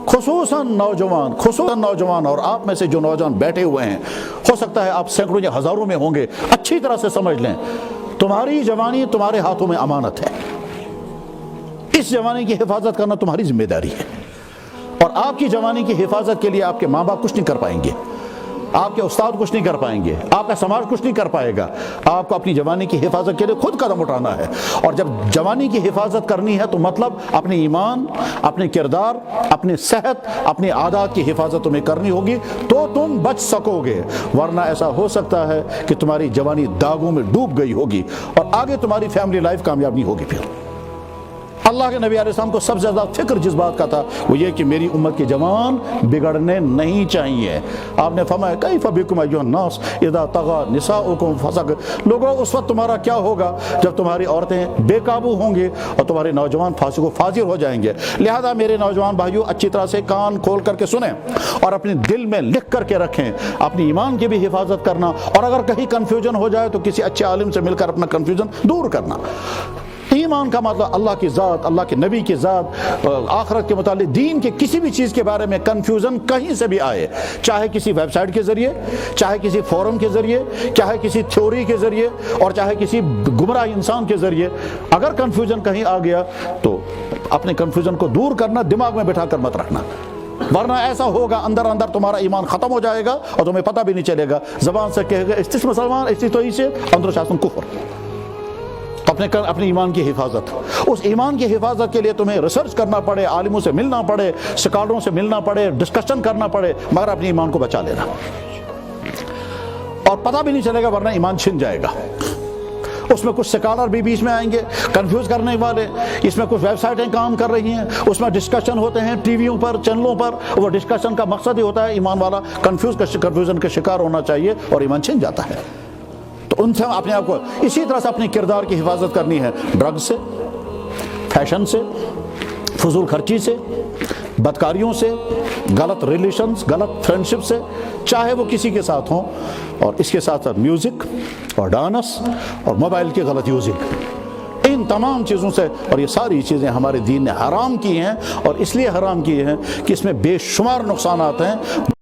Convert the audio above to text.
خصوصاً نوجوان اور آپ میں سے جو نوجوان بیٹھے ہوئے ہیں، ہو سکتا ہے آپ سینکڑوں یا ہزاروں میں ہوں گے، اچھی طرح سے سمجھ لیں تمہاری جوانی تمہارے ہاتھوں میں امانت ہے۔ اس جوانی کی حفاظت کرنا تمہاری ذمہ داری ہے، اور آپ کی جوانی کی حفاظت کے لیے آپ کے ماں باپ کچھ نہیں کر پائیں گے، آپ کے استاد کچھ نہیں کر پائیں گے، آپ کا سماج کچھ نہیں کر پائے گا۔ آپ کو اپنی جوانی کی حفاظت کے لیے خود قدم اٹھانا ہے، اور جب جوانی کی حفاظت کرنی ہے تو مطلب اپنے ایمان، اپنے کردار، اپنی صحت، اپنی عادات کی حفاظت تمہیں کرنی ہوگی تو تم بچ سکو گے، ورنہ ایسا ہو سکتا ہے کہ تمہاری جوانی داغوں میں ڈوب گئی ہوگی اور آگے تمہاری فیملی لائف کامیاب نہیں ہوگی۔ پھر اللہ کے نبی علیہ السلام کو سب سے زیادہ فکر جس بات کا تھا وہ یہ کہ میری امت کے جوان بگڑنے نہیں چاہیے۔ آپ نے فرمایا کیف بکم ایھا الناس اذا طغى نساؤکم فسق، لوگوں اس وقت تمہارا کیا ہوگا جب تمہاری عورتیں بے قابو ہوں گے اور تمہارے نوجوان فاسق و فاجر ہو جائیں گے۔ لہذا میرے نوجوان بھائیوں اچھی طرح سے کان کھول کر کے سنیں اور اپنے دل میں لکھ کر کے رکھیں، اپنی ایمان کی بھی حفاظت کرنا، اور اگر کہیں کنفیوژن ہو جائے تو کسی اچھے عالم سے مل کر اپنا کنفیوژن دور کرنا۔ ایمان کا مطلب اللہ کی ذات، اللہ کے نبی کی ذات، آخرت کے متعلق دین کے کسی بھی چیز کے بارے میں کنفیوژن کہیں سے بھی آئے، چاہے کسی ویب سائٹ کے ذریعے، چاہے کسی فورم کے ذریعے، چاہے کسی تھیوری کے ذریعے، اور چاہے کسی گمراہ انسان کے ذریعے، اگر کنفیوژن کہیں آ گیا تو اپنے کنفیوژن کو دور کرنا، دماغ میں بٹھا کر مت رکھنا، ورنہ ایسا ہوگا اندر اندر تمہارا ایمان ختم ہو جائے گا اور تمہیں پتہ بھی نہیں چلے گا، زبان سے کہے گا اس مسلمان اسی تو اسے اندر شاسن کفر۔ اپنے ایمان کی حفاظت، اس ایمان کی حفاظت کے لیے تمہیں ریسرچ کرنا پڑے، عالموں سے ملنا پڑے، سکالروں سے ملنا پڑے، ڈسکشن کرنا پڑے، مگر اپنے ایمان کو بچا لینا، اور پتہ بھی نہیں چلے گا ورنہ ایمان چھن جائے گا۔ اس میں کچھ سکالر بھی بیچ میں آئیں گے کنفیوز کرنے والے، اس میں کچھ ویب سائٹیں کام کر رہی ہیں، اس میں ڈسکشن ہوتے ہیں ٹی ویوں پر، چینلوں پر، وہ ڈسکشن کا مقصد ہی ہوتا ہے ایمان والا کنفیوژن کا شکار ہونا چاہیے اور ایمان چھن جاتا ہے۔ تو ان سے اپنے آپ کو اسی طرح سے اپنے کردار کی حفاظت کرنی ہے، ڈرگ سے، فیشن سے، فضول خرچی سے، بدکاریوں سے، غلط ریلیشنز، غلط فرینڈشپ سے، چاہے وہ کسی کے ساتھ ہوں، اور اس کے ساتھ ساتھ میوزک اور ڈانس اور موبائل کی غلط یوزنگ، ان تمام چیزوں سے، اور یہ ساری چیزیں ہمارے دین نے حرام کی ہیں، اور اس لیے حرام کی ہیں کہ اس میں بے شمار نقصانات ہیں۔